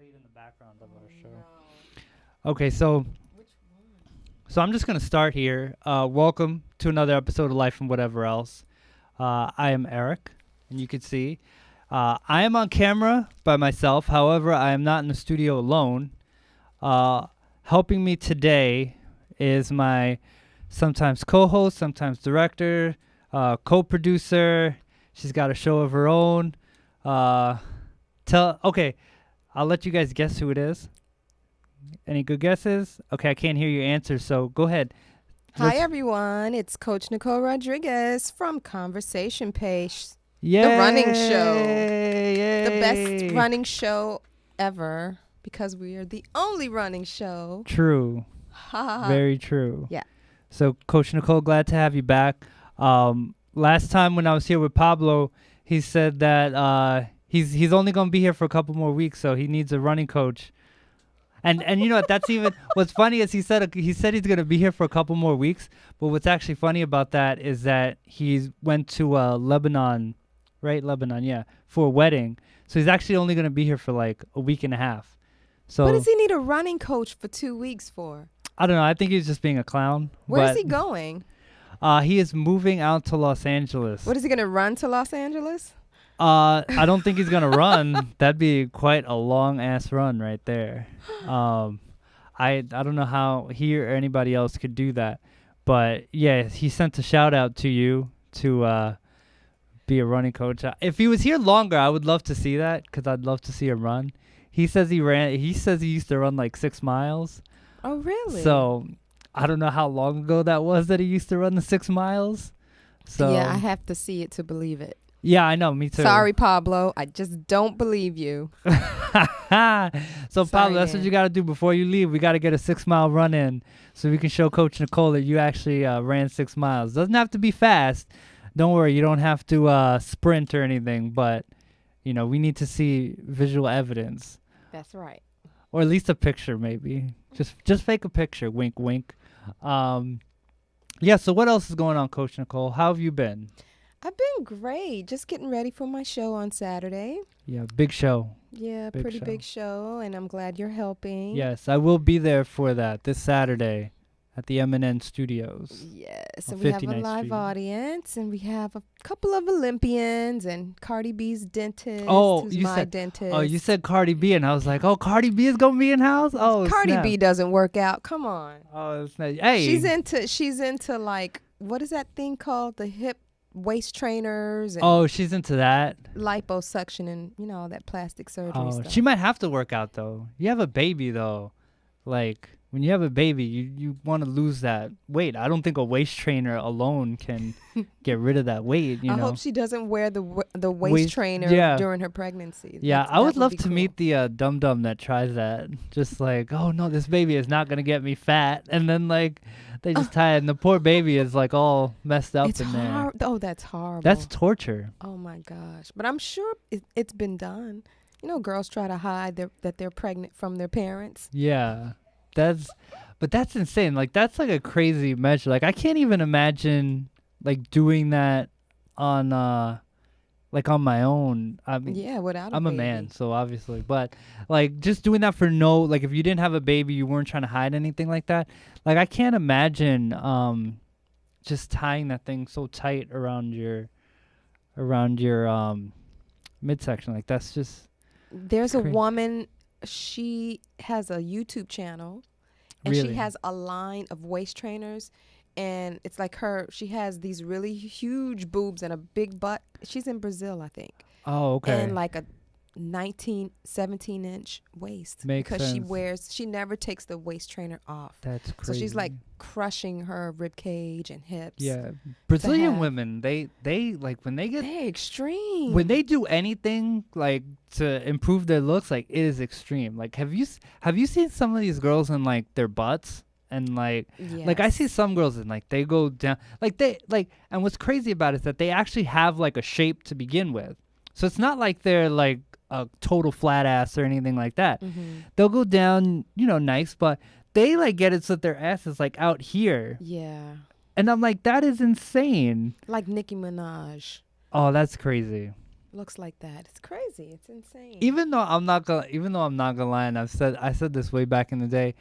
played in the background of our show. Okay, so I'm just gonna start here. Welcome to another episode of Life and Whatever Else. I am Eric, and you can see I am on camera by myself. However, I am not in the studio alone. Helping me today is my sometimes co-host, sometimes director, co-producer. She's got a show of her own. Okay, I'll let you guys guess who it is. Any good guesses? Okay, I can't hear your answer, so go ahead. Hi, everyone. It's Coach Nicole Rodriguez from Conversation Pace. Yay! The running show. Yay! The best running show ever because we are the only running show. True. Very true. Yeah. So, Coach Nicole, glad to have you back. Last time when I was here with Pablo, he said that he's only going to be here for a couple more weeks, so he needs a running coach. And you know what? That's even what's funny is he said he's going to be here for a couple more weeks. But what's actually funny about that is that he went to Lebanon, right? Lebanon, yeah, for a wedding. So he's actually only going to be here for like a week and a half. So what does he need a running coach for 2 weeks for? I don't know. I think he's just being a clown. Where is he going? He is moving out to Los Angeles. What is he going to run to Los Angeles? I don't think he's gonna run. That'd be quite a long ass run right there. I don't know how he or anybody else could do that, but yeah, he sent a shout out to you to be a running coach. If he was here longer, I would love to see that because I'd love to see him run. He says he used to run like 6 miles. Oh, really? So I don't know how long ago that was that he used to run the 6 miles. So yeah, I have to see it to believe it. Yeah, I know. Me too. Sorry, Pablo. I just don't believe you. So, Pablo, that's what you got to do before you leave. We got to get a 6 mile run in so we can show Coach Nicole that you actually ran 6 miles. Doesn't have to be fast. Don't worry. You don't have to sprint or anything. But, you know, we need to see visual evidence. That's right. Or at least a picture, maybe. Just fake a picture. Wink, wink. Yeah, so what else is going on, Coach Nicole? How have you been? I've been great. Just getting ready for my show on Saturday. Yeah, big show. Yeah, pretty big show, and I'm glad you're helping. Yes, I will be there for that this Saturday at the M&N Studios. Yes, and we have a live audience, and we have a couple of Olympians and Cardi B's dentist. Who's my dentist. Oh, you said Cardi B, and I was like, oh, Cardi B is gonna be in house. Oh, Cardi B doesn't work out. Come on. Oh, it's nice. Hey, she's into like, what is that thing called? The hip waist trainers. And she's into that. Liposuction and, you know, all that plastic surgery stuff. She might have to work out, though. You have a baby, though. Like, when you have a baby, you want to lose that weight. I don't think a waist trainer alone can get rid of that weight, I hope she doesn't wear the waist trainer during her pregnancy. Yeah, I would love to meet the dum-dum that tries that. Just like, oh, no, this baby is not going to get me fat. And then, like, they just tie it, and the poor baby is, like, all messed up in there. Oh, that's horrible. That's torture. Oh, my gosh. But I'm sure it's been done. You know, girls try to hide that they're pregnant from their parents. Yeah. But that's insane. Like, that's like a crazy measure. Like, I can't even imagine like doing that on like on my own. I mean, yeah, without I'm a man, so obviously, but like just doing that for like if you didn't have a baby, you weren't trying to hide anything like that. Like, I can't imagine just tying that thing so tight around your midsection. Like, that's just there's a woman. She has a YouTube channel, and she has a line of waist trainers, and it's like she has these really huge boobs and a big butt. She's in Brazil, I think. Oh, okay. And like a 17-inch waist. Makes because sense. she never takes the waist trainer off. That's crazy. So she's like crushing her rib cage and hips. Yeah. Brazilian women, they like they're extreme. When they do anything like to improve their looks, like it is extreme. Like, have you seen some of these girls in like their butts? And like I see some girls and like they go down and what's crazy about it is that they actually have like a shape to begin with. So it's not like they're like a total flat ass or anything like that. Mm-hmm. They'll go down, nice, but they like get it so that their ass is like out here. Yeah. And I'm like, that is insane. Like Nicki Minaj. Oh, that's crazy. looks like that. It's crazy. It's insane. Even though I'm not gonna lie, and I said this way back in the day,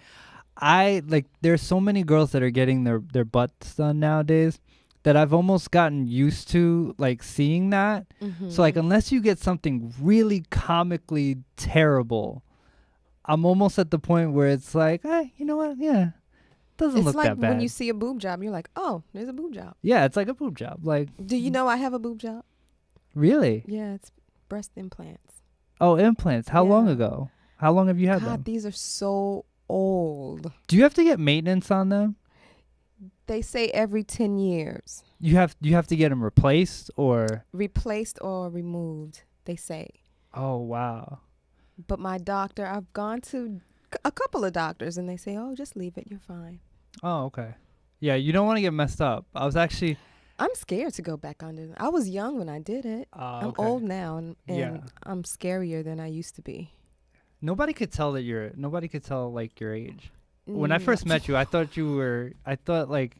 there's so many girls that are getting their butts done nowadays that I've almost gotten used to like seeing that. Mm-hmm. So like unless you get something really comically terrible, I'm almost at the point where it's like, you know what? Yeah, doesn't look that bad. It's like when you see a boob job, you're like, oh, there's a boob job. Yeah, it's like a boob job. Like, do you know I have a boob job? Really? Yeah, it's breast implants. Oh, implants. How long ago? How long have you had them? God, these are so old. Do you have to get maintenance on them? They say every 10 years. You have to get them replaced or removed, they say. Oh, wow. But my doctor, I've gone to a couple of doctors and they say, "Oh, just leave it, you're fine." Oh, okay. Yeah, you don't want to get messed up. I'm scared to go back under them. I was young when I did it. I'm old now and I'm scarier than I used to be. Nobody could tell like your age. When I first met you, I thought you were like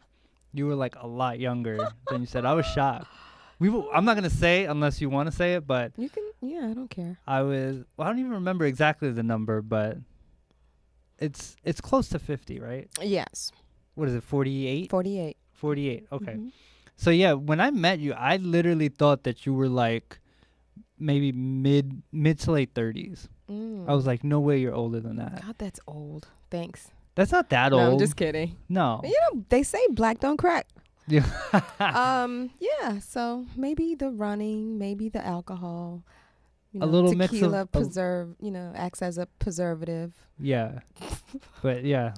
a lot younger than you said. I was shocked. I'm not going to say unless you want to say it, but you can. Yeah, I don't care. I don't even remember exactly the number, but it's close to 50, right? Yes. What is it? 48? 48. 48. Okay. Mm-hmm. So yeah, when I met you, I literally thought that you were like maybe mid to late 30s. I was like, no way you're older than that. God, that's old. Thanks. That's not that old. No, I'm just kidding. No. You know, they say black don't crack. Yeah. Yeah, so maybe the running, maybe the alcohol. A little tequila mix of acts as a preservative. Yeah. But yeah.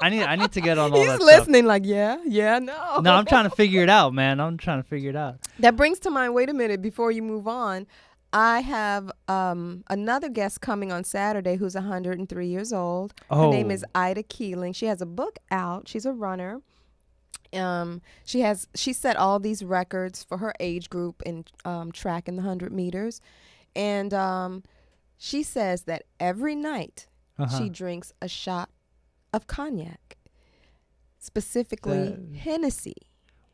I need to get on all that stuff. He's listening like, no. No, I'm trying to figure it out, man. That brings to mind, wait a minute, before you move on, I have another guest coming on Saturday who's 103 years old. Her name is Ida Keeling. She has a book out. She's a runner. She set all these records for her age group in track in the 100 meters. And she says that every night she drinks a shot of cognac, specifically Hennessy.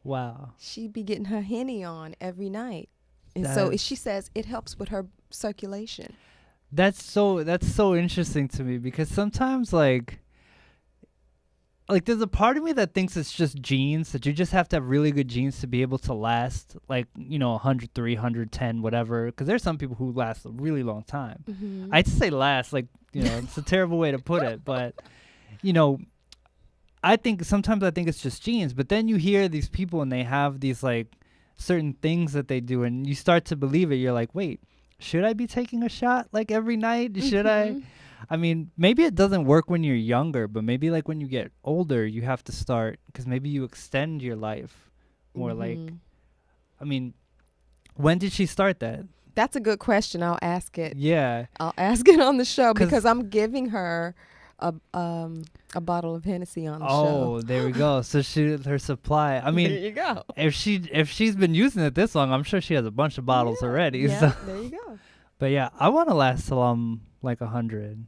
Wow. She be getting her Henny on every night. And so she says it helps with her circulation. That's so interesting to me because sometimes like there's a part of me that thinks it's just genes, that you just have to have really good genes to be able to last 103, 110, whatever. Because there's some people who last a really long time. Mm-hmm. I'd say last, it's a terrible way to put it, but I think it's just genes. But then you hear these people and they have these certain things that they do, and you start to believe it. You're like, wait, should I be taking a shot every night? Should I? I mean, maybe it doesn't work when you're younger, but maybe when you get older, you have to start, because maybe you extend your life more. I mean, when did she start that? That's a good question. I'll ask it. Yeah. I'll ask it on the show because I'm giving her a bottle of Hennessy on the show. Oh, there we go. So her supply. I mean, there you go. If she's been using it this long, I'm sure she has a bunch of bottles already. Yeah, so. There you go. But yeah, I want to last till I'm 100.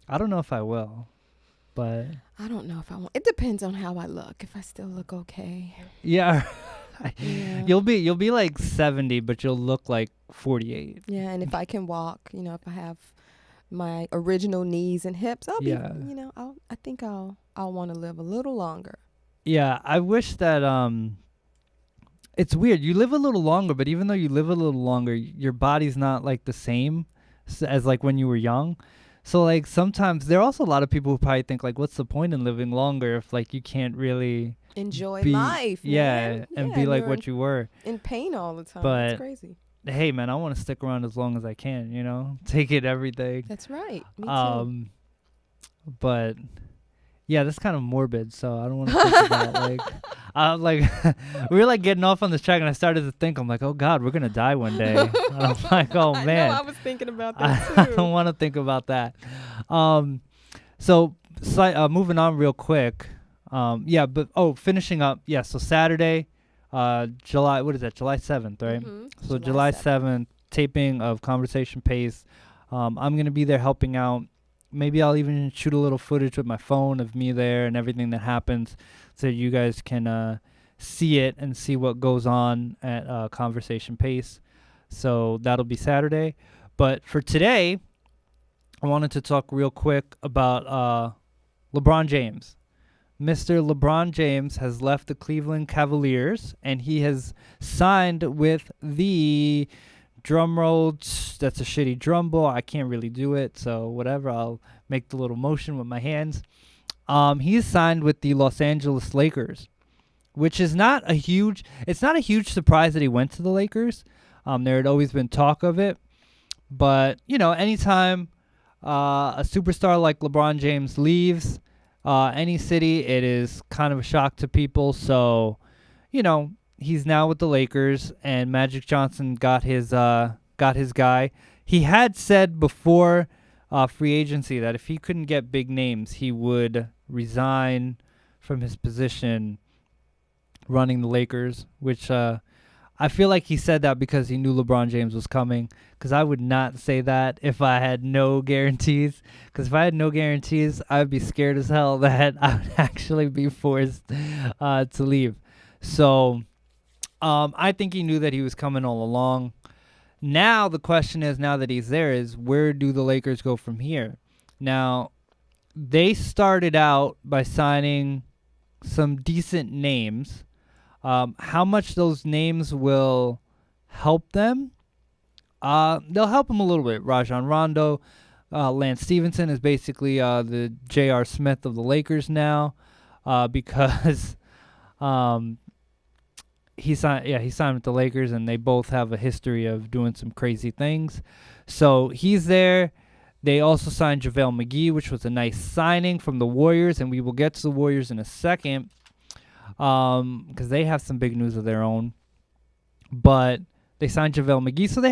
I don't know if I will, but I don't know if I won't. It depends on how I look. If I still look okay. Yeah. You'll be 70, but you'll look like 48. Yeah, and if I can walk, if I have my original knees and hips, I'll be, I think I'll want to live a little longer. Yeah, I wish that it's weird. You live a little longer, but even though you live a little longer, your body's not the same as when you were young. So sometimes there are also a lot of people who probably think what's the point in living longer if you can't really enjoy life. Yeah, and be what you were. In pain all the time. But it's crazy. Hey man, I want to stick around as long as I can, take it everything. That's right. Me too. But yeah, that's kind of morbid, so I don't want to think about we were getting off on this track and I started to think, I'm like, oh God, we're gonna die one day. I'm like, oh man. I was thinking about that too. I don't want to think about that. So moving on real quick. Finishing up. Yeah, so Saturday, July 7th, right? Mm-hmm. So July 7th, taping of Conversation Pace. I'm going to be there helping out. Maybe I'll even shoot a little footage with my phone of me there and everything that happens so you guys can see it and see what goes on at Conversation Pace. So that'll be Saturday. But for today, I wanted to talk real quick about LeBron James. Mr. LeBron James has left the Cleveland Cavaliers, and he has signed with the drum roll. That's a shitty drum roll. I can't really do it, so whatever. I'll make the little motion with my hands. He's signed with the Los Angeles Lakers, which is not a huge. It's not a huge surprise that he went to the Lakers. There had always been talk of it, but anytime a superstar like LeBron James leaves any city, it is kind of a shock to people. So, he's now with the Lakers, and Magic Johnson got his guy. He had said before free agency that if he couldn't get big names, he would resign from his position running the Lakers, which I feel like he said that because he knew LeBron James was coming, because I would not say that if I had no guarantees. Because if I had no guarantees, I would be scared as hell that I would actually be forced to leave. So I think he knew that he was coming all along. Now the question is, now that he's there, is where do the Lakers go from here? Now, they started out by signing some decent names. How much those names will help them? They'll help them a little bit. Rajon Rondo, Lance Stevenson is basically the J.R. Smith of the Lakers now, because he signed with the Lakers, and they both have a history of doing some crazy things. So he's there. They also signed JaVale McGee, which was a nice signing from the Warriors, and we will get to the Warriors in a second, because they have some big news of their own. But they signed JaVale McGee, so they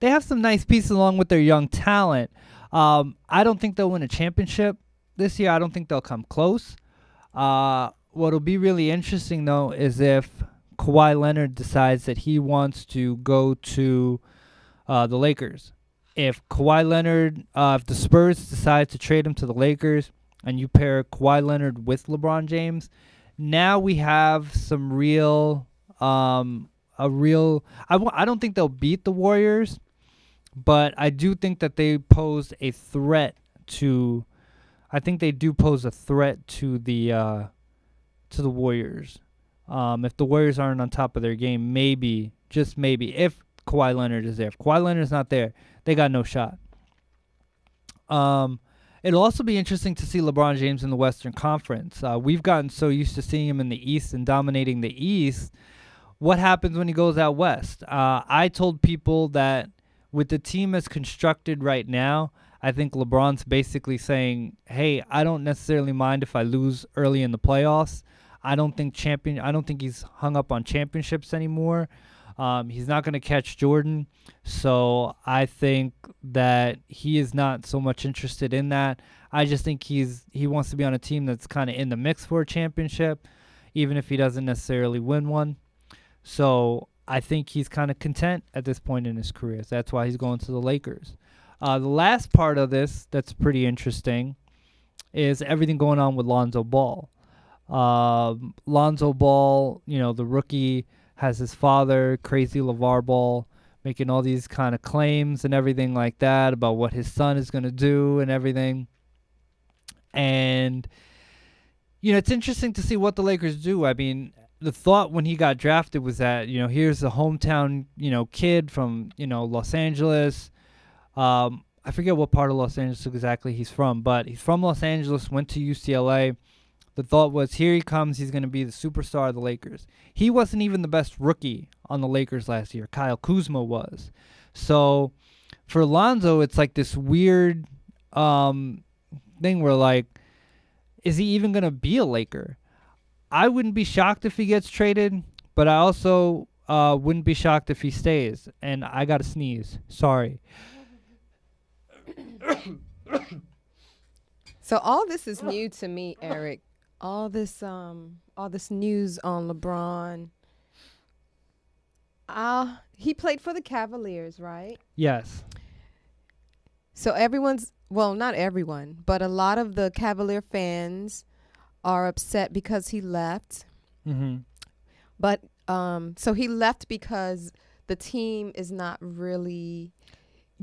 have some nice pieces along with their young talent. I don't think they'll win a championship this year. I don't think they'll come close. What'll be really interesting, though, is if Kawhi Leonard decides that he wants to go to the Lakers. If Kawhi Leonard, if the Spurs decide to trade him to the Lakers, and you pair Kawhi Leonard with LeBron James, now we have some real, I don't think they'll beat the Warriors, but I do think that they pose a threat to, I think they do pose a threat to the Warriors. If the Warriors aren't on top of their game, maybe, just maybe, if Kawhi Leonard is there. If Kawhi Leonard's not there, they got no shot. It'll also be interesting to see LeBron James in the Western Conference. We've gotten so used to seeing him in the East and dominating the East. What happens when he goes out West? I told people that with the team as constructed right now, I think LeBron's basically saying, hey, I don't necessarily mind if I lose early in the playoffs. I don't think he's hung up on championships anymore. He's not going to catch Jordan. So I think that he is not so much interested in that. I just think he wants to be on a team that's kind of in the mix for a championship, even if he doesn't necessarily win one. So I think he's kind of content at this point in his career. So that's why he's going to the Lakers. The last part of this that's pretty interesting is everything going on with Lonzo Ball. Lonzo Ball, the rookie, has his father, crazy LeVar Ball, making all these kind of claims and everything like that about what his son is going to do and everything. And, it's interesting to see what the Lakers do. I mean, the thought when he got drafted was that, here's a hometown, kid from, Los Angeles. I forget what part of Los Angeles exactly he's from, but he's from Los Angeles, went to UCLA. The thought was, here he comes, he's going to be the superstar of the Lakers. He wasn't even the best rookie on the Lakers last year. Kyle Kuzma was. So for Lonzo, it's like this weird thing where, like, is he even going to be a Laker? I wouldn't be shocked if he gets traded, but I also wouldn't be shocked if he stays. And I got to sneeze. Sorry. So all this is new to me, Eric. All this news on LeBron. He played for the Cavaliers, right? Yes. So not everyone, but a lot of the Cavalier fans are upset because he left. Mm-hmm. But so he left because the team is not really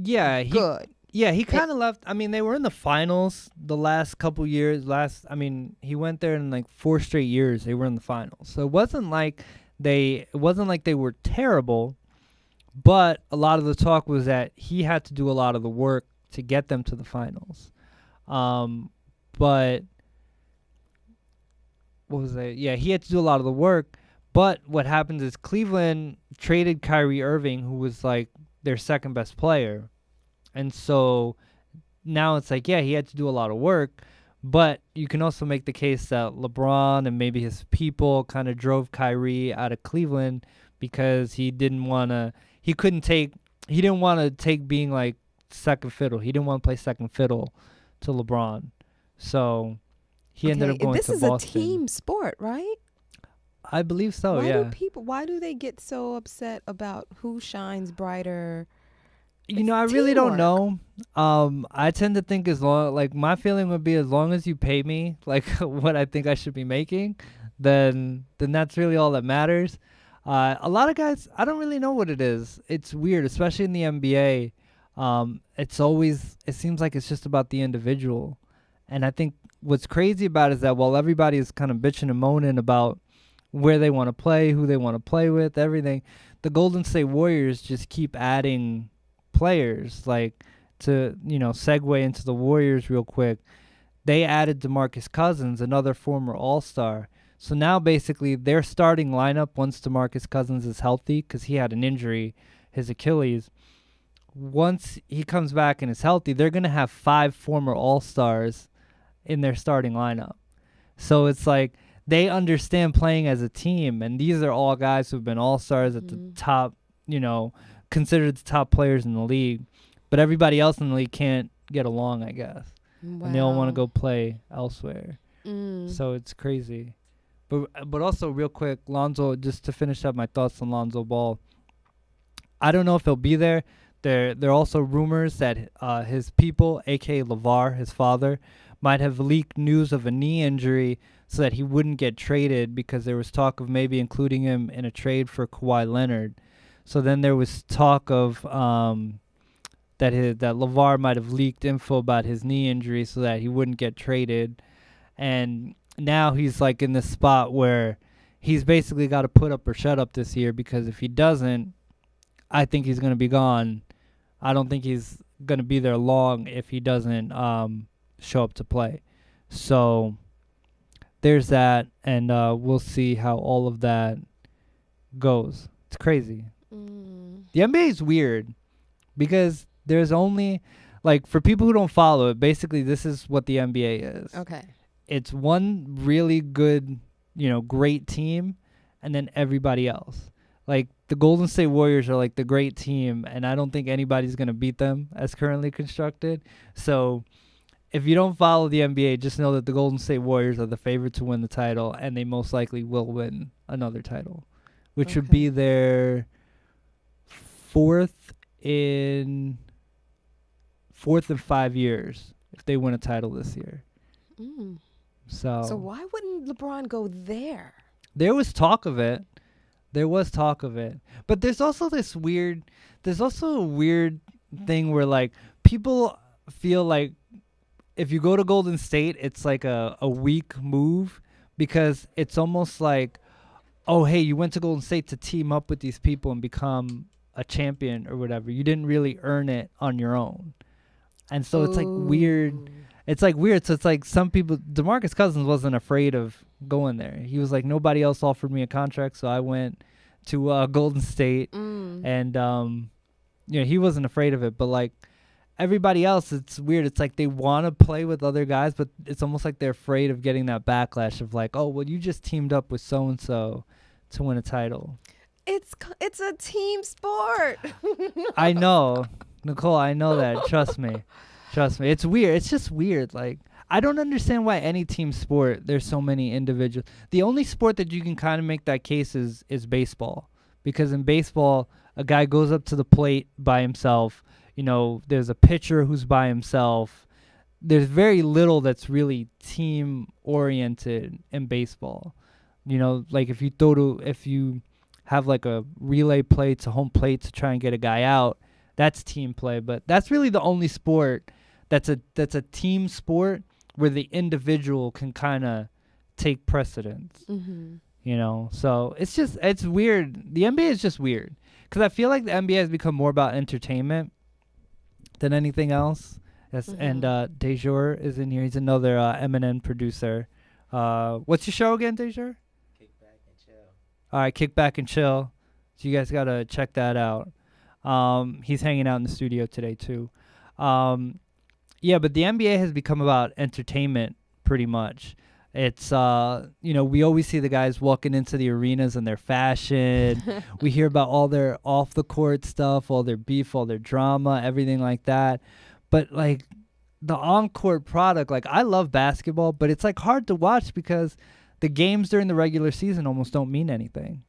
good. He kind of left. I mean, they were in the finals the last couple years. He went there in like 4 straight years. They were in the finals. So it wasn't like they were terrible, but a lot of the talk was that he had to do a lot of the work to get them to the finals. But what was that? Yeah, he had to do a lot of the work. But what happens is Cleveland traded Kyrie Irving, who was like their second best player. And so now it's like, yeah, he had to do a lot of work, but you can also make the case that LeBron and maybe his people kind of drove Kyrie out of Cleveland because he didn't want to take being like second fiddle. He didn't want to play second fiddle to LeBron. So he ended up going to Boston. This is a team sport, right? I believe so, Why do they get so upset about who shines brighter? I really don't know. I tend to think my feeling would be as long as you pay me like what I think I should be making, then that's really all that matters. A lot of guys, I don't really know what it is. It's weird, especially in the NBA. It seems like it's just about the individual. And I think what's crazy about it is that while everybody is kind of bitching and moaning about where they want to play, who they want to play with, everything, the Golden State Warriors just keep adding players. Like, to segue into the Warriors real quick, they added DeMarcus Cousins, another former All-Star. So now basically their starting lineup, once DeMarcus Cousins is healthy, because he had an injury, his Achilles, once he comes back and is healthy, they're going to have 5 former All-Stars in their starting lineup. So it's like they understand playing as a team, and these are all guys who've been All-Stars at the top, considered the top players in the league, but everybody else in the league can't get along, I guess. Wow. And they all want to go play elsewhere. So it's crazy. But also real quick, Lonzo, just to finish up my thoughts on Lonzo Ball, I don't know if he'll be there. There are also rumors that his people, a.k.a. LeVar, his father, might have leaked news of a knee injury so that he wouldn't get traded, because there was talk of maybe including him in a trade for Kawhi Leonard. So then there was talk of that LeVar might have leaked info about his knee injury so that he wouldn't get traded. And now he's like in this spot where he's basically got to put up or shut up this year, because if he doesn't, I think he's going to be gone. I don't think he's going to be there long if he doesn't show up to play. So there's that, and we'll see how all of that goes. It's crazy. The NBA is weird because there's only, like, for people who don't follow it, basically this is what the NBA is. Okay. It's one really good, great team, and then everybody else. Like, the Golden State Warriors are like the great team, and I don't think anybody's going to beat them as currently constructed. So if you don't follow the NBA, just know that the Golden State Warriors are the favorite to win the title, and they most likely will win another title, which would be their fourth in 5 years if they win a title this year. So why wouldn't LeBron go there? There was talk of it. But there's also a weird thing where, like, people feel like if you go to Golden State, it's like a weak move, because it's almost like, oh, hey, you went to Golden State to team up with these people and become a champion or whatever. You didn't really earn it on your own. And so it's like weird. It's like weird. So it's like some people, DeMarcus Cousins wasn't afraid of going there. He was like, nobody else offered me a contract, so I went to Golden State. And, he wasn't afraid of it. But, like, everybody else, it's weird. It's like they want to play with other guys, but it's almost like they're afraid of getting that backlash of like, oh, well, you just teamed up with so-and-so to win a title. It's a team sport. I know. Nicole, I know that. Trust me. It's weird. It's just weird. Like, I don't understand why any team sport, there's so many individuals. The only sport that you can kind of make that case is baseball. Because in baseball, a guy goes up to the plate by himself. There's a pitcher who's by himself. There's very little that's really team oriented in baseball. Like if you have like a relay play to home plate to try and get a guy out. That's team play, but that's really the only sport that's a team sport where the individual can kind of take precedence. You know, so it's weird. The NBA is just weird because I feel like the NBA has become more about entertainment than anything else. Yes, and Dejour is in here. He's another Eminem producer. What's your show again, Dejour? Kick Back and Chill. All right, Kick Back and Chill. So you guys got to check that out. He's hanging out in the studio today, too. Yeah, but the NBA has become about entertainment pretty much. It's, we always see the guys walking into the arenas in their fashion. We hear about all their off-the-court stuff, all their beef, all their drama, everything like that. But, like, the on-court product, like, I love basketball, but it's, like, hard to watch because the games during the regular season almost don't mean anything.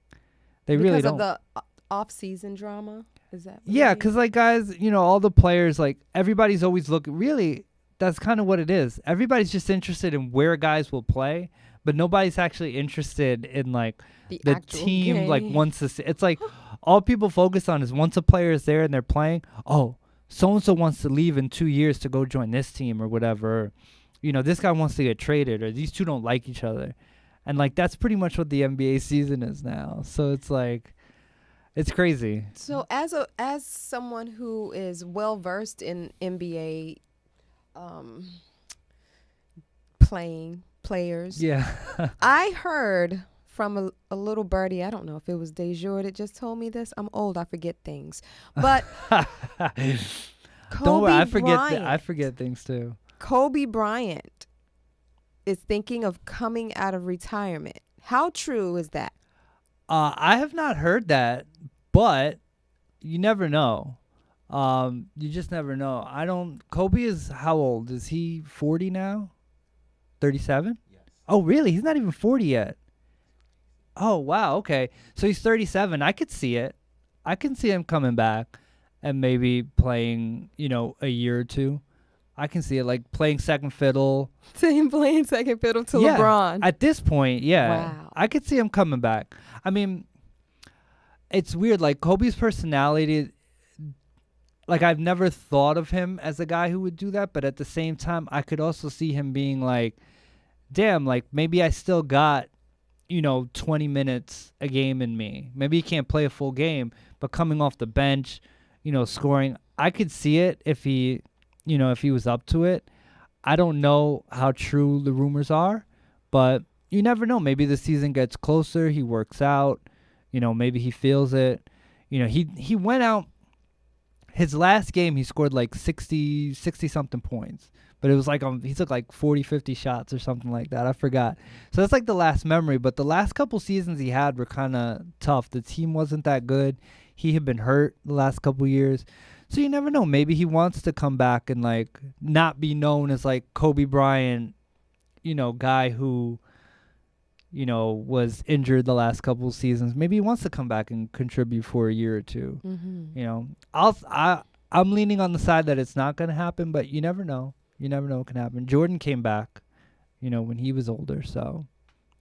They really don't. Because of the off-season drama? Is that Yeah, because, like, guys, all the players, like, everybody's always looking. Really, that's kind of what it is. Everybody's just interested in where guys will play, but nobody's actually interested in, like, the team, game. like, once it's like all people focus on is once a player is there and they're playing, oh, so-and-so wants to leave in 2 years to go join this team or whatever. This guy wants to get traded or these two don't like each other. And, like, that's pretty much what the NBA season is now. So it's, like, it's crazy. So as someone who is well-versed in NBA players, Yeah. I heard from a little birdie, I don't know if it was Dejour that just told me this. I'm old, I forget things. But Don't worry, Bryant, I forget things too. Kobe Bryant is thinking of coming out of retirement. How true is that? I have not heard that, but you never know. You just never know. Kobe is how old? Is he 40 now? 37? Yes. Oh, really? He's not even 40 yet. Oh, wow. Okay. So he's 37. I could see it. I can see him coming back and maybe playing, a year or two. I can see it, like playing second fiddle. Him playing second fiddle to LeBron. At this point, yeah. Wow. I could see him coming back. I mean, it's weird. Like, Kobe's personality, like, I've never thought of him as a guy who would do that. But at the same time, I could also see him being like, damn, like, maybe I still got, 20 minutes a game in me. Maybe he can't play a full game, but coming off the bench, scoring, I could see it if he was up to it. I don't know how true the rumors are, but you never know. Maybe the season gets closer. He works out. Maybe he feels it. He went out. His last game, he scored like 60-something points. But it was like he took like 40, 50 shots or something like that. I forgot. So that's like the last memory. But the last couple seasons he had were kind of tough. The team wasn't that good. He had been hurt the last couple years. So you never know. Maybe he wants to come back and, like, not be known as, like, Kobe Bryant, guy who, was injured the last couple seasons. Maybe he wants to come back and contribute for a year or two. I'm leaning on the side that it's not going to happen, but you never know. You never know what can happen. Jordan came back, when he was older. So,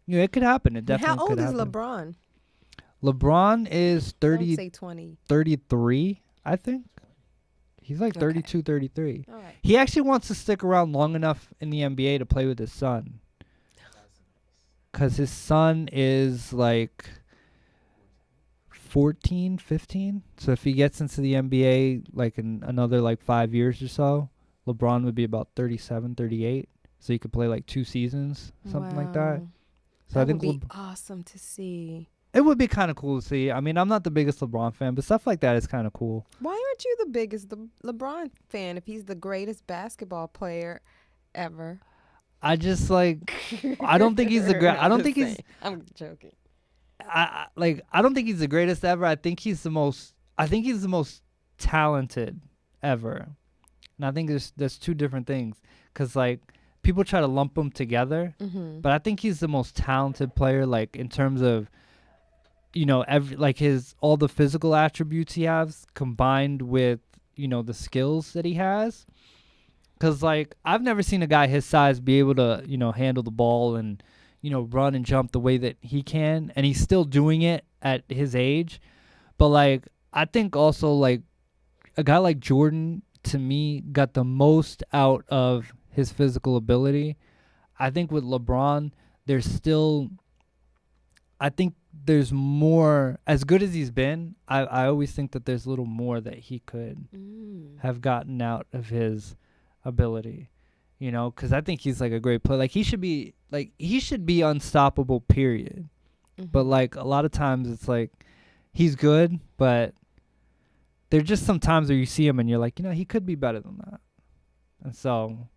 it could happen. It definitely could happen. How old is LeBron? LeBron is Don't say 20. 33, I think. He's like 32, 33. All right. He actually wants to stick around long enough in the NBA to play with his son. Because his son is like 14, 15. So if he gets into the NBA like in another like 5 years or so, LeBron would be about 37, 38. So he could play like 2 seasons, something like that. So I think would be awesome to see. It would be kind of cool to see. I mean, I'm not the biggest LeBron fan, but stuff like that is kind of cool. Why aren't you the biggest LeBron fan if he's the greatest basketball player ever? I just like, I don't think he's the great. I don't think he's. I'm joking. I don't think he's the greatest ever. I think he's the most. I think he's the most talented ever. And I think there's two different things, because like people try to lump them together, but I think he's the most talented player, like in terms of, all the physical attributes he has combined with, the skills that he has. Because, like, I've never seen a guy his size be able to, handle the ball and, run and jump the way that he can. And he's still doing it at his age. But like I think also like a guy like Jordan to me got the most out of his physical ability. I think with LeBron, there's still I think there's more. As good as he's been, I always think that there's a little more that he could have gotten out of his ability, you know, because I think he's like a great player. Like he should be unstoppable, period. But like a lot of times it's like he's good, but there's just some times where you see him and you're like, you know, he could be better than that. And so,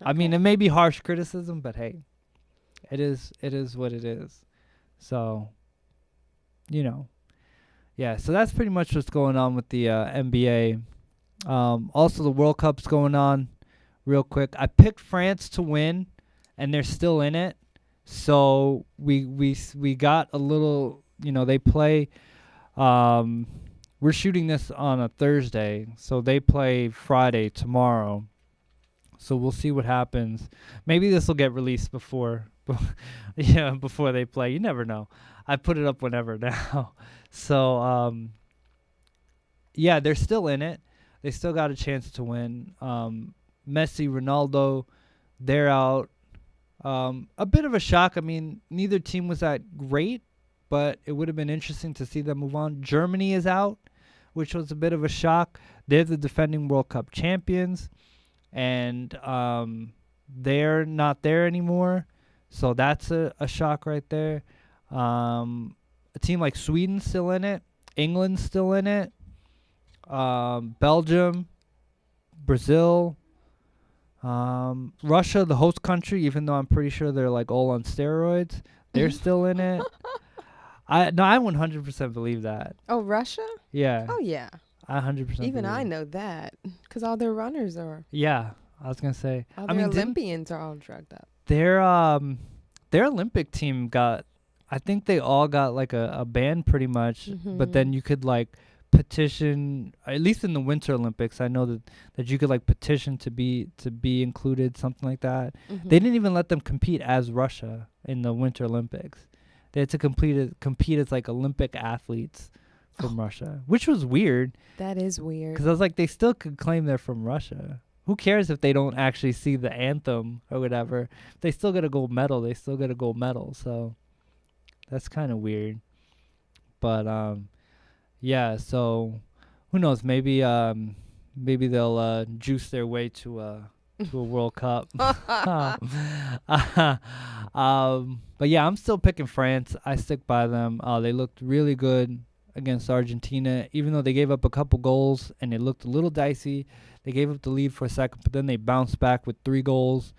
I mean, it may be harsh criticism, but hey, it is what it is. So, you know, yeah. So that's pretty much what's going on with the NBA. Also, the World Cup's going on. Real quick, I picked France to win, and they're still in it. So we got a little. You know, they play. We're shooting this on a Thursday, so they play Friday tomorrow. So we'll see what happens. Maybe this will get released before they play. You never know. I put it up whenever now. So, yeah, they're still in it. They still got a chance to win. Messi, Ronaldo, they're out. A bit of a shock. I mean, neither team was that great, but it would have been interesting to see them move on. Germany is out, which was a bit of a shock. They're the defending World Cup champions, and they're not there anymore. So that's a shock right there. A team like Sweden's still in it. England's still in it. Belgium, Brazil, Russia, the host country, even though I'm pretty sure they're like all on steroids, they're still in it. I 100% believe that. Oh, Russia? Yeah. Oh, yeah. I 100% Even I know that because all their runners are. Yeah, I was gonna say. All their Olympians are all drugged up. Their Olympic team got, I think they all got like a ban pretty much, but then you could like petition, at least in the Winter Olympics, I know that you could like petition to be included, something like that. They didn't even let them compete as Russia in the Winter Olympics. They had to compete as like Olympic athletes from Russia, which was weird. That is weird. Because I was like, they still could claim they're from Russia. Who cares if they don't actually see the anthem or whatever? If they still get a gold medal. They still get a gold medal. So that's kind of weird. But yeah. So who knows? Maybe they'll juice their way to a World Cup. But yeah, I'm still picking France. I stick by them. They looked really good against Argentina, even though they gave up a couple goals and it looked a little dicey. They gave up the lead for a second, but then they bounced back with 3 goals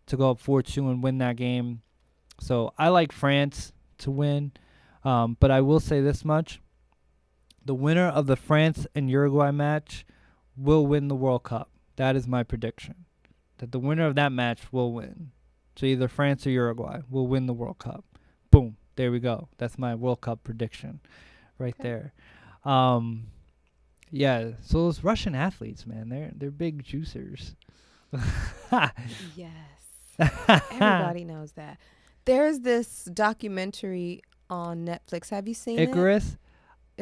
to go up 4-2 and win that game. So I like France to win, but I will say this much. The winner of the France and Uruguay match will win the World Cup. That is my prediction, that the winner of that match will win. So either France or Uruguay will win the World Cup. Boom. There we go. That's my World Cup prediction right there. Yeah, so those Russian athletes, man, they're big juicers. Yes. Everybody knows that. There's this documentary on Netflix. Have you seen Icarus? It?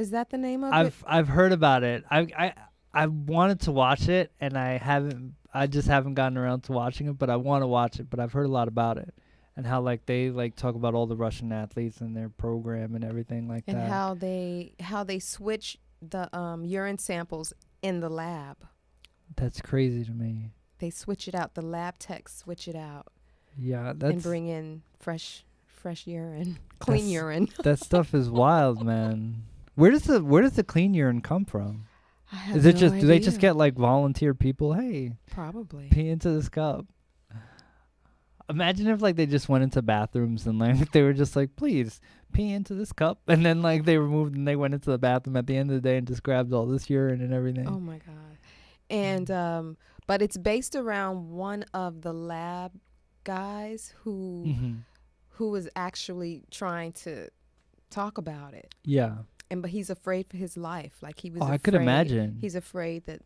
Is that the name of it? I've heard about it. I wanted to watch it and I just haven't gotten around to watching it, but I want to watch it, but I've heard a lot about it. And how like they like talk about all the Russian athletes and their program and everything like that. And how they switch the urine samples in the lab. That's crazy to me. They switch it out. The lab techs switch it out. Yeah, and bring in fresh urine, clean urine. That stuff is wild, man. Where does the clean urine come from? I have Is it no just idea. Do they just get like volunteer people? Hey, probably pee into this cup. Imagine if like they just went into bathrooms and like they were just like, please pee into this cup, and then like they removed and they went into the bathroom at the end of the day and just grabbed all this urine and everything. Oh my god! And but it's based around one of the lab guys who was actually trying to talk about it. Yeah. But he's afraid for his life. Like he was. I could imagine. He's afraid that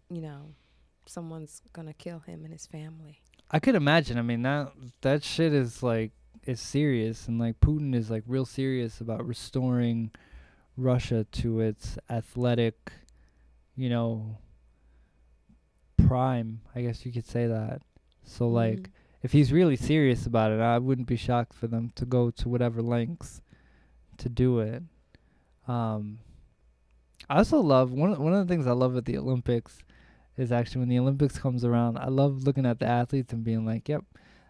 someone's gonna kill him and his family. I could imagine. I mean, that shit is like is serious, and like Putin is like real serious about restoring Russia to its athletic, you know, prime. I guess you could say that. So like, if he's really serious about it, I wouldn't be shocked for them to go to whatever lengths to do it. I also love one of the things I love at the Olympics is actually when the Olympics comes around, I love looking at the athletes and being like, "Yep,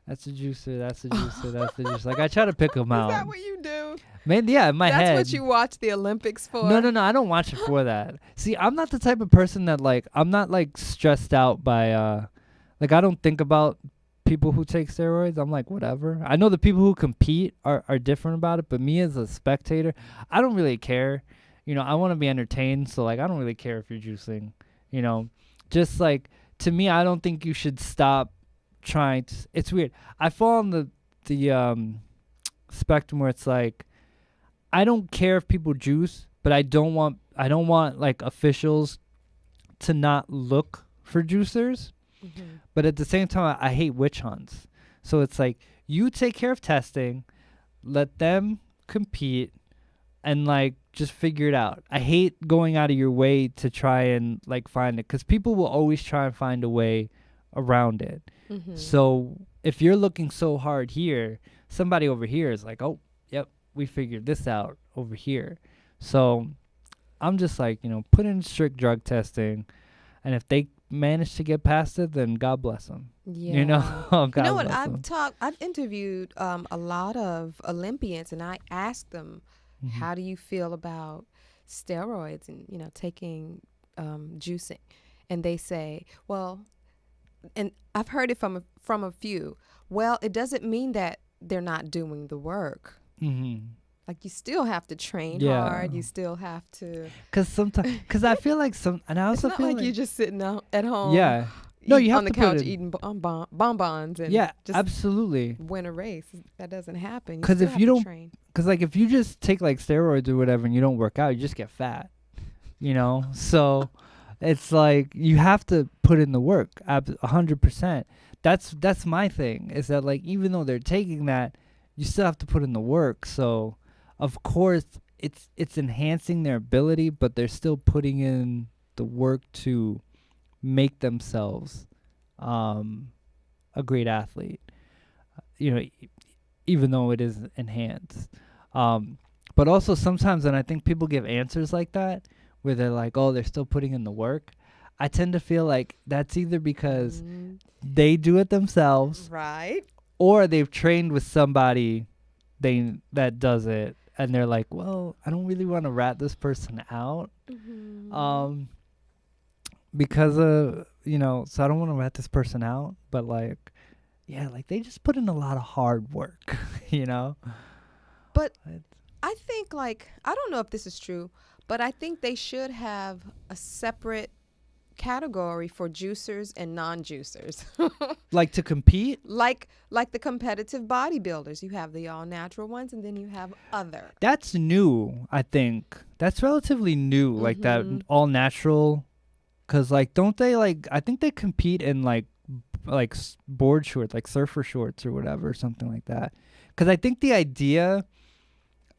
that's a juicer, that's a juicer, that's the juicer." Like I try to pick them out. Is that what you do? Man, yeah, in my head. That's what you watch the Olympics for? No, I don't watch it for that. See, I'm not the type of person that like I'm not like stressed out by like I don't think about people who take steroids. I'm like whatever. I know the people who compete are different about it, but me as a spectator, I don't really care. You know, I want to be entertained, so like I don't really care if you're juicing, you know. Just like to me, I don't think you should stop trying to it's weird. I fall on the spectrum where it's like I don't care if people juice, but I don't want like officials to not look for juicers. Mm-hmm. But at the same time, I hate witch hunts. So it's like you take care of testing, let them compete, and like just figure it out. I hate going out of your way to try and like find it because people will always try and find a way around it. Mm-hmm. So if you're looking so hard here, somebody over here is like, oh, yep, we figured this out over here. So I'm just like, you know, put in strict drug testing, and if they manage to get past it, then God bless them. Yeah. You know, God you know what? bless I've interviewed a lot of Olympians, and I asked them, how do you feel about steroids and, you know, taking juicing? And they say, well, and I've heard it from a few. Well, it doesn't mean that they're not doing the work. Mm-hmm. Like you still have to train hard. You still have to. Because I feel like and I also it's not feel like you're just sitting out at home. Yeah. No, you have on the to couch eating bonbons and just absolutely win a race. That doesn't happen. Because if you don't, because like if you just take like steroids or whatever and you don't work out, you just get fat. You know, so it's like you have to put in the work. 100%. That's my thing. Is that like even though they're taking that, you still have to put in the work. So of course it's enhancing their ability, but they're still putting in the work to make themselves a great athlete, you know, even though it is enhanced. But also sometimes, and I think people give answers like that where they're like, oh, they're still putting in the work. I tend to feel like that's either because they do it themselves, right, or they've trained with somebody that does it, and they're like, well, I don't really want to rat this person out. Mm-hmm. Because you know, so I don't want to rat this person out, but like, yeah, like they just put in a lot of hard work, you know. But I think like I don't know if this is true, but I think they should have a separate category for juicers and non-juicers. Like to compete? Like the competitive bodybuilders. You have the all-natural ones, and then you have other. That's new, I think. That's relatively new, like that all-natural. Because, like, don't they, like, I think they compete in, like board shorts, like surfer shorts or whatever, something like that. Because I think the idea,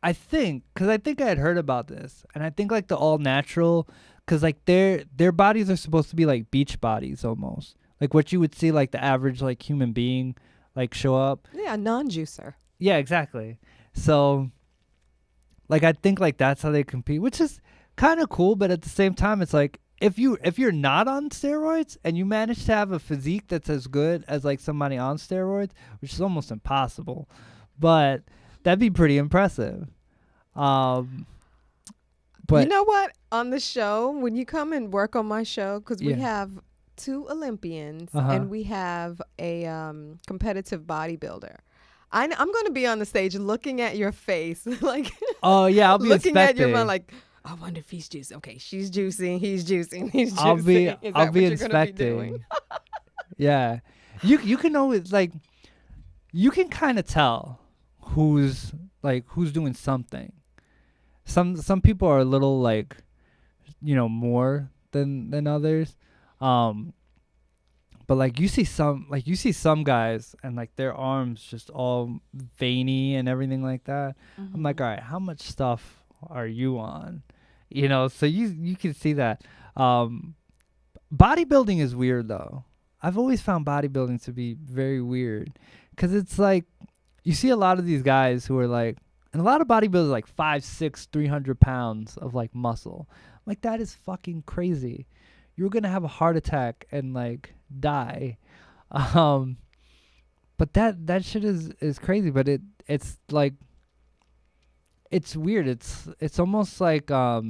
because I think I had heard about this, and I think, like, the all-natural, because, like, their bodies are supposed to be, like, beach bodies almost. Like, what you would see, like, the average, like, human being, like, show up. Yeah, non-juicer. Yeah, exactly. So, like, I think, like, that's how they compete, which is kind of cool, but at the same time, it's like, if you're not on steroids and you manage to have a physique that's as good as like somebody on steroids, which is almost impossible, but that'd be pretty impressive. But you know what? On the show, when you come and work on my show, because we have 2 Olympians and we have a competitive bodybuilder. I'm going to be on the stage looking at your face, like. Oh yeah, I'll be looking inspecting. At your mind, like. I wonder if he's juicing. Okay, she's juicing. He's juicing. He's juicing. I'll be inspecting. Yeah, you can always like, you can kind of tell who's doing something. Some people are a little like, you know, more than others. But like you see some guys and like their arms just all veiny and everything like that. Mm-hmm. I'm like, all right, how much stuff are you on? So you can see that. Bodybuilding is weird though. I've always found bodybuilding to be very weird, because it's like you see a lot of these guys who are like, and a lot of bodybuilders like 5'6", 300 pounds of like muscle. Like, that is fucking crazy. You're gonna have a heart attack and like die. But that shit is crazy. But it's like, it's weird. It's almost like I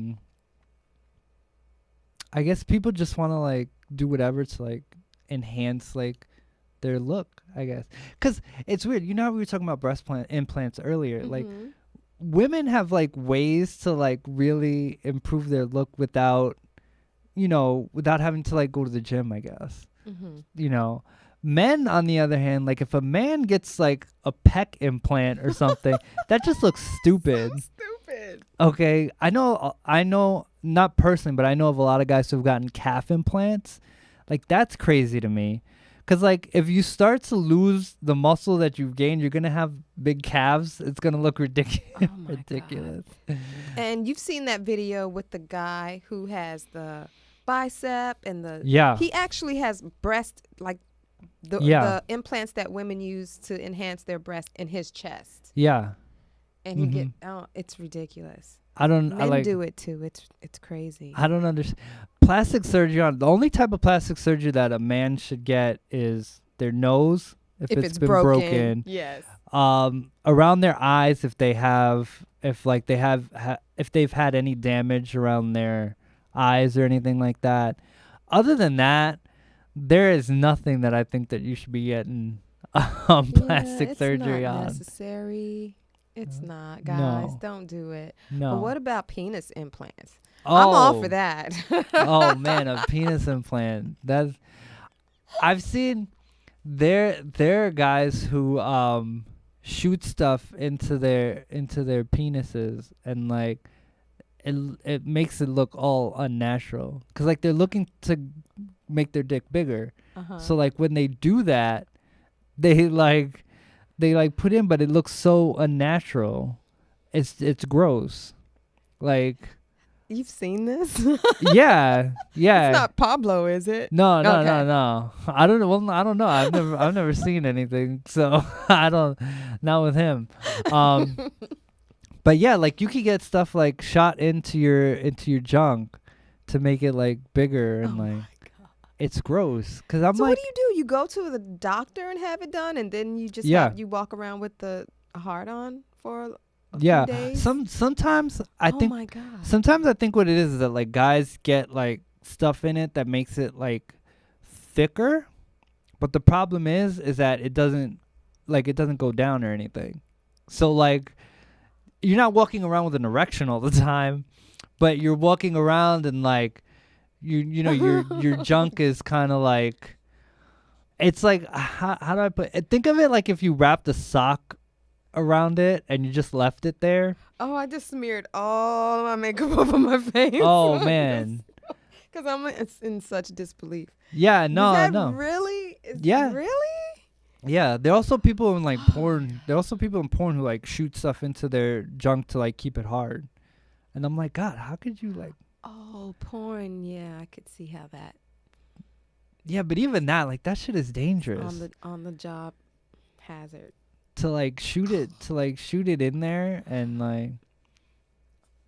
guess people just want to like do whatever to like enhance like their look, I guess. Because it's weird. You know how we were talking about implants earlier? Mm-hmm. Like, women have like ways to like really improve their look without having to like go to the gym, I guess. Mm-hmm. Men, on the other hand, like if a man gets like a pec implant or something, that just looks stupid. So stupid. Okay, I know, not personally, but I know of a lot of guys who've gotten calf implants. Like, that's crazy to me. Because, like, if you start to lose the muscle that you've gained, you're going to have big calves. It's going to look ridiculous. Oh ridiculous. God. And you've seen that video with the guy who has the bicep and the... Yeah. He actually has breast, like, the implants that women use to enhance their breast in his chest. Yeah. And he it's ridiculous. Men do it too. It's crazy. I don't understand. Plastic surgery, the only type of plastic surgery that a man should get is their nose, if it's been broken. Yes. Around their eyes, if they've had any damage around their eyes or anything like that. Other than that, there is nothing that I think that you should be getting plastic surgery on. It's not necessary. It's not, guys. No. Don't do it. No. But what about penis implants? Oh. I'm all for that. Oh man, a penis implant. I've seen there are guys who shoot stuff into their penises, and like it makes it look all unnatural, because like they're looking to make their dick bigger. So like when they do that, they put in, but it looks so unnatural. It's gross. Like, you've seen this? yeah. It's not Pablo, is it? No. Okay. I don't know. Well, I don't know. I've never seen anything, so not with him. But yeah, like you could get stuff like shot into your junk to make it like bigger, and like it's gross. Cause I'm so like, what do? You go to the doctor and have it done, and then you just you walk around with the heart on for a few days? Sometimes I think. Oh my God. Sometimes I think what it is that like guys get like stuff in it that makes it like thicker, but the problem is that it doesn't go down or anything. So like you're not walking around with an erection all the time, but you're walking around and like you know your junk is kind of like, it's like, how do I put it? Think of it like if you wrapped a sock around it and you just left it there. Oh, I just smeared all of my makeup over my face. Oh man. Because I'm in such disbelief. Yeah, no, Is that no. Really? Yeah. Really? Yeah, there are also people in like porn. There are also people in porn who like shoot stuff into their junk to like keep it hard. And I'm like, God, how could you like? Oh, porn. Yeah, I could see how that. Yeah, but even that, like, that shit is dangerous. On the job hazard. To like shoot it in there and like.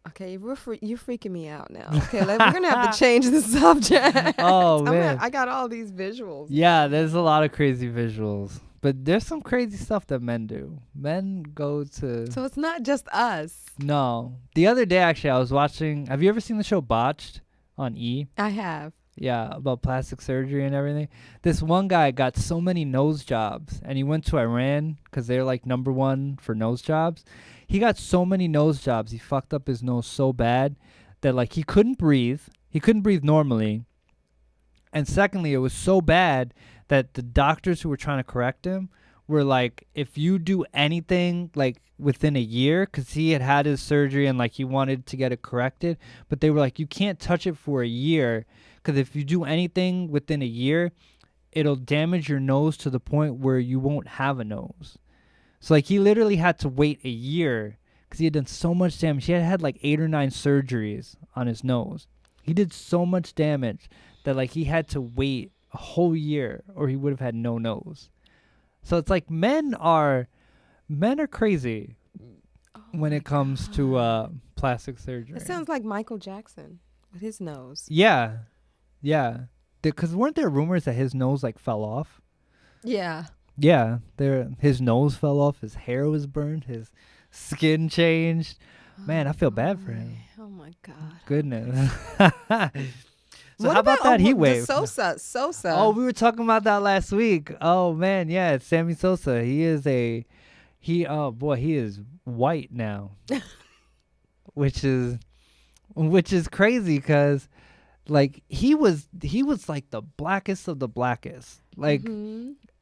Okay, you're freaking me out now. Okay, we're gonna have to change the subject. Oh man, I got all these visuals. Yeah, there's a lot of crazy visuals, but there's some crazy stuff that men do. Men go to. So it's not just us. No, the other day actually, I was watching. Have you ever seen the show Botched on E? I have. Yeah, about plastic surgery and everything. This one guy got so many nose jobs, and he went to Iran because they're like #1 for nose jobs. He got so many nose jobs, he fucked up his nose so bad that like he couldn't breathe. He couldn't breathe normally. And secondly, it was so bad that the doctors who were trying to correct him were like, if you do anything like within a year, because he had his surgery and like he wanted to get it corrected, but they were like, you can't touch it for a year, because if you do anything within a year, it'll damage your nose to the point where you won't have a nose. So like he literally had to wait a year because he had done so much damage. He had like 8 or 9 surgeries on his nose. He did so much damage that like he had to wait a whole year or he would have had no nose. So it's like men are crazy when it comes to plastic surgery. It sounds like Michael Jackson with his nose. Yeah. Because weren't there rumors that his nose like fell off? Yeah. Yeah, his nose fell off, his hair was burned, his skin changed. Man, I feel bad for him. Oh my God. Goodness. So what how about that heat wave? Sosa. Oh, we were talking about that last week. Oh man, yeah, it's Sammy Sosa. He is white now. which is crazy because like he was like the blackest of the blackest. Like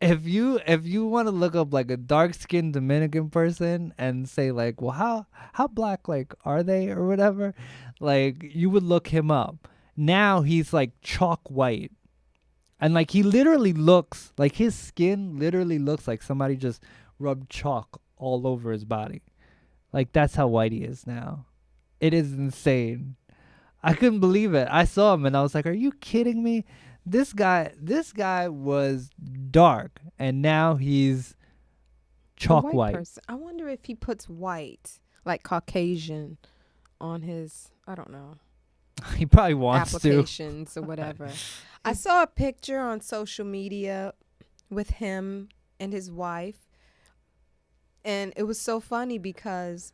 if you want to look up like a dark-skinned Dominican person and say like, well, how black like are they or whatever, like you would look him up. Now he's like chalk white, and like he literally looks like his skin literally looks like somebody just rubbed chalk all over his body. Like that's how white he is now. It is insane. I couldn't believe it. I saw him and I was like, are you kidding me? This guy was dark and now he's chalk white. Person. I wonder if he puts white, like Caucasian, on his, I don't know. He probably wants applications or whatever. I saw a picture on social media with him and his wife. And it was so funny because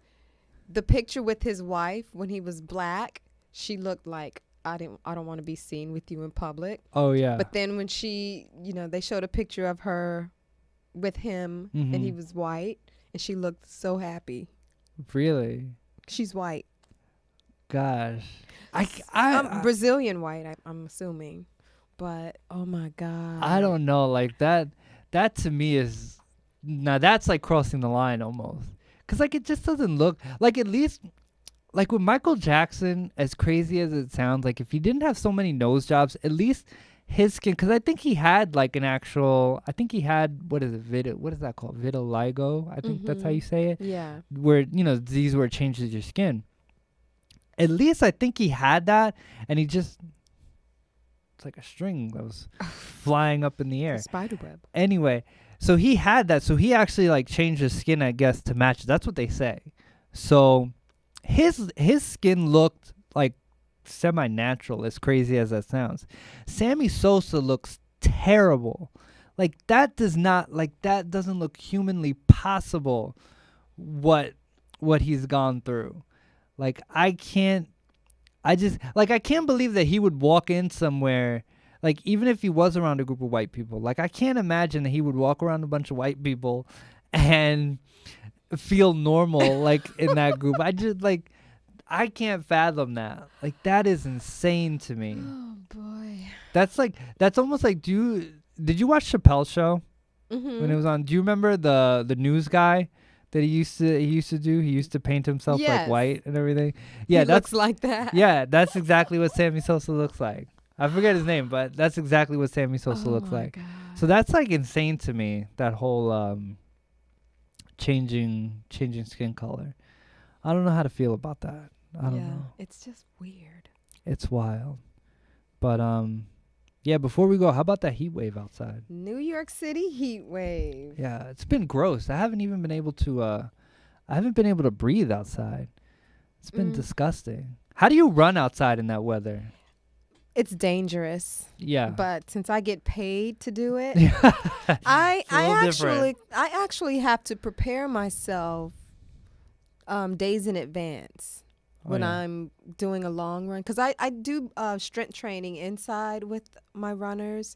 the picture with his wife when he was black, she looked like, I don't want to be seen with you in public. Oh yeah. But then when she, they showed a picture of her with him and he was white and she looked so happy. Really? She's white. Gosh. I'm Brazilian white, I'm assuming. But oh my God. I don't know, like that to me is, now that's like crossing the line almost. Cuz like it just doesn't look like, at least like with Michael Jackson, as crazy as it sounds, like if he didn't have so many nose jobs, at least his skin, because I think he had like what is that called? Vitiligo, I think that's how you say it. Yeah. Where, disease where it changes your skin. At least I think he had that, and he just, it's like a string that was flying up in the air. A spider web. Anyway, so he had that. So he actually like changed his skin, I guess, to match it. That's what they say. So his skin looked like semi-natural, as crazy as that sounds. Sammy Sosa looks terrible. Like that doesn't look humanly possible what he's gone through. Like I can't believe that he would walk in somewhere, like even if he was around a group of white people, like I can't imagine that he would walk around a bunch of white people and feel normal like in that group. I can't fathom that. Like that is insane to me. Oh boy. That's almost like, did you watch Chappelle's show when it was on? Do you remember the news guy that he used to do? He used to paint himself like white and everything. Yeah, he looks like that. Yeah, that's exactly what Sammy Sosa looks like. I forget his name, but that's exactly what Sammy Sosa looks like. God. So that's like insane to me, that whole changing skin color. I don't know how to feel about that. I don't know. It's just weird. It's wild. But yeah, before we go, how about that heat wave outside? New York City heat wave. Yeah, it's been gross. I haven't been able to breathe outside. It's been disgusting. How do you run outside in that weather? It's dangerous. Yeah. But since I get paid to do it, I actually have to prepare myself days in advance when I'm doing a long run, because I do strength training inside with my runners,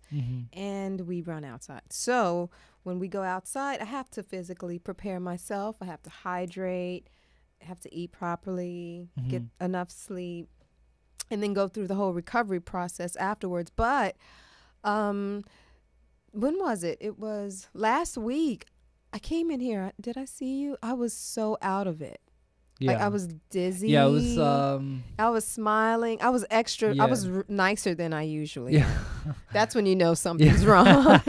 and we run outside. So when we go outside, I have to physically prepare myself. I have to hydrate, I have to eat properly, get enough sleep, and then go through the whole recovery process afterwards. But when was it? It was last week. I came in here. Did I see you? I was so out of it. Yeah. Like I was dizzy. Yeah, I was smiling. I was extra. Yeah. I was nicer than I usually. Yeah. That's when you know something's wrong.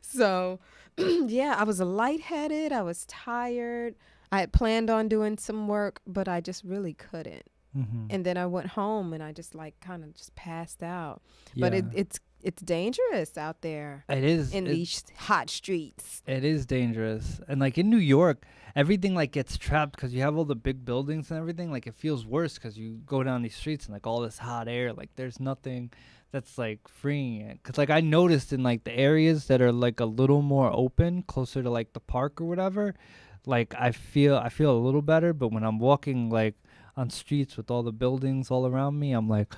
So, yeah, I was lightheaded. I was tired. I had planned on doing some work, but I just really couldn't. Mm-hmm. And then I went home and I just like kind of just passed out. Yeah. But it's dangerous out there. It is in these hot streets. It is dangerous, and like in New York, everything like gets trapped because you have all the big buildings and everything. Like it feels worse because you go down these streets and like all this hot air. Like there's nothing that's like freeing it. Cause like I noticed in like the areas that are like a little more open, closer to like the park or whatever, like I feel a little better. But when I'm walking like on streets with all the buildings all around me, I'm like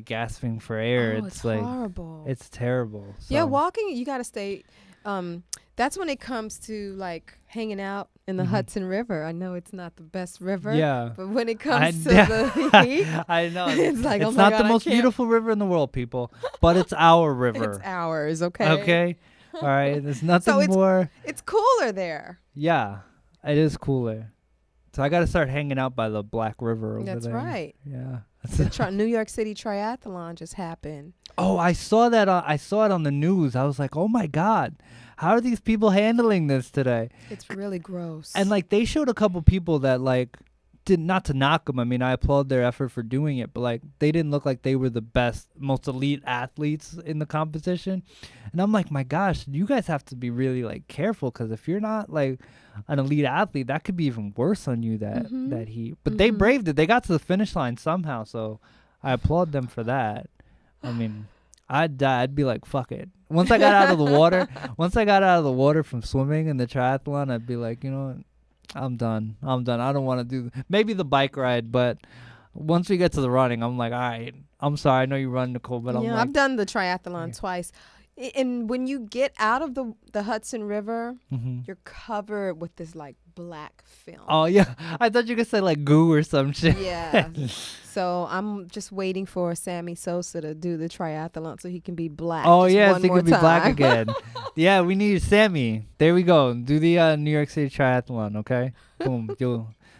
gasping for air. It's like horrible. It's terrible. So. Yeah, walking, you got to stay. That's when it comes to like hanging out in the Hudson River. I know it's not the best river. Yeah. But when it comes to the heat, I know. It's like, it's oh my not God, the most beautiful river in the world, people, but it's our river. It's ours, okay? Okay. All right. There's nothing more. It's cooler there. Yeah, it is cooler. So I got to start hanging out by the Black River over there. That's right. Yeah. The New York City Triathlon just happened. Oh, I saw that. I saw it on the news. I was like, oh my God, how are these people handling this today? It's really gross. And like they showed a couple people that like did not to knock them. I mean, I applaud their effort for doing it, but like they didn't look like they were the best, most elite athletes in the competition. And I'm like, my gosh, you guys have to be really like careful, because if you're not like an elite athlete, that could be even worse on you, that heat. But they braved it. They got to the finish line somehow, so I applaud them for that. I mean, I'd be like, fuck it. Once I got out of the water, from swimming and the triathlon, I'd be like, you know what? I'm done. I don't want to do maybe the bike ride, but once we get to the running, I'm like, all right, I'm sorry. I know you run, Nicole, but I've done the triathlon twice. And when you get out of the Hudson River, you're covered with this like black film. Oh yeah, I thought you could say like goo or some shit. Yeah. So I'm just waiting for Sammy Sosa to do the triathlon so he can be black. Oh just yeah, one so he more can be time. black again. Yeah, we need Sammy. There we go. Do the New York City Triathlon, okay? Boom.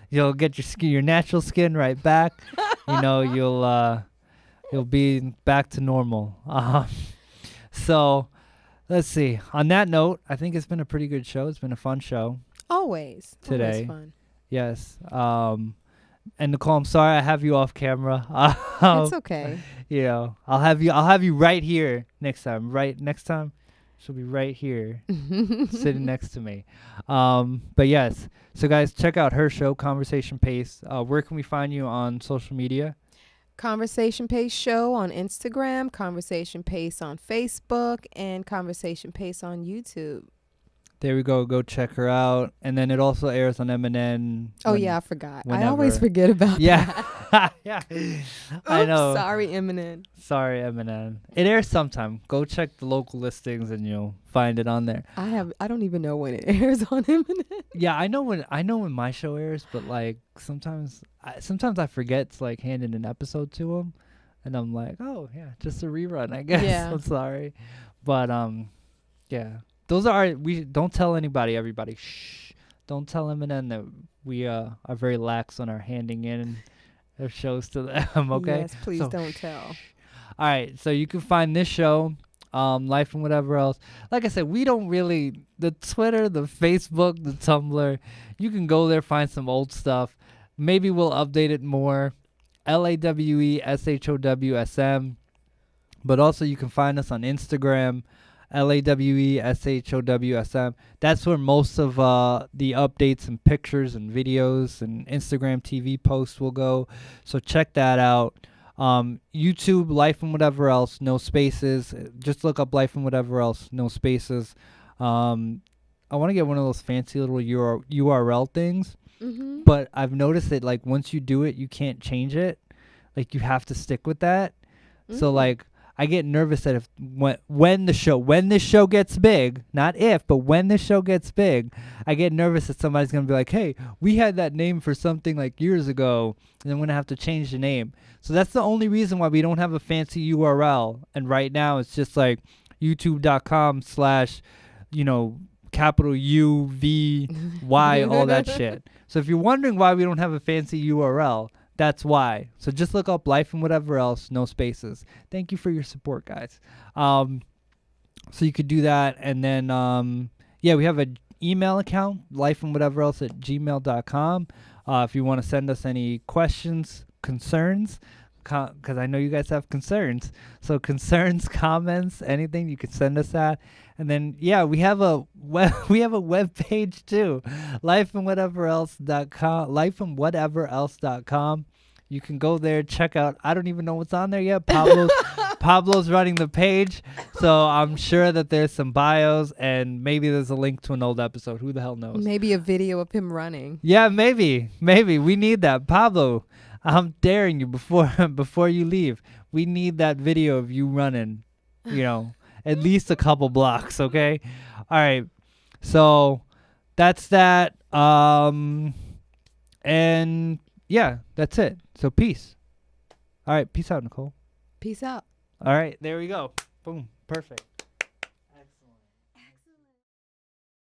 You'll get your natural skin right back. You know, you'll be back to normal. So, let's see. On that note, I think it's been a pretty good show. It's been a fun show. Always today. Fun. Yes. And Nicole, I'm sorry I have you off camera. It's okay. You know, I'll have you right here next time. Next time, she'll be right here, sitting next to me. But yes. So guys, check out her show, Conversation Pace. Where can we find you on social media? Conversation Pace Show on Instagram, Conversation Pace on Facebook, and Conversation Pace on YouTube. There we go. Go check her out. And then it also airs on MNN. Oh, yeah, I forgot. Whenever. I always forget about that. Yeah. I know. Sorry, MNN. Sorry, MNN. It airs sometime. Go check the local listings and you'll find it on there. I don't even know when it airs on MNN. Yeah, I know when my show airs, but like sometimes I forget to like hand in an episode to them, and I'm like, oh yeah, just a rerun, I guess. Yeah. I'm sorry, but yeah. Those are we don't tell anybody. Everybody, shh! Don't tell MNN that we are very lax on our handing in their shows to them. Okay. Yes, please don't tell. All right, so you can find this show, Life and Whatever Else. Like I said, we don't really the Twitter, the Facebook, the Tumblr. You can go there, find some old stuff. Maybe we'll update it more. LAWESHOWSM. But also you can find us on Instagram. LAWESHOWSM. That's where most of the updates and pictures and videos and Instagram TV posts will go. So check that out. YouTube, Life and Whatever Else, no spaces. Just look up Life and Whatever Else, no spaces. I want to get one of those fancy little URL things. But I've noticed that like once you do it, you can't change it. Like you have to stick with that. So like I get nervous that when this show gets big, not if, but when this show gets big, I get nervous that somebody's going to be like, hey, we had that name for something like years ago, and I'm going to have to change the name. So that's the only reason why we don't have a fancy URL. And right now it's just like youtube.com/ capital UVY, all that shit. So if you're wondering why we don't have a fancy URL, that's why. So just look up Life and Whatever Else, no spaces. Thank you for your support, guys. So you could do that. And then, we have email account, lifeandwhateverelse@gmail.com. If you want to send us any questions, concerns, because I know you guys have concerns. So concerns, comments, anything, you can send us that. And then we have a web page too, lifeandwhateverelse.com, lifeandwhateverelse.com. You can go there, check out. I don't even know what's on there yet. Pablo's running the page, so I'm sure that there's some bios and maybe there's a link to an old episode. Who the hell knows? Maybe a video of him running. Yeah, maybe we need that. Pablo, I'm daring you before you leave. We need that video of you running, at least a couple blocks, okay? All right. So that's that. And yeah, that's it. So peace. All right, peace out, Nicole. Peace out. All right, there we go. Boom. Perfect.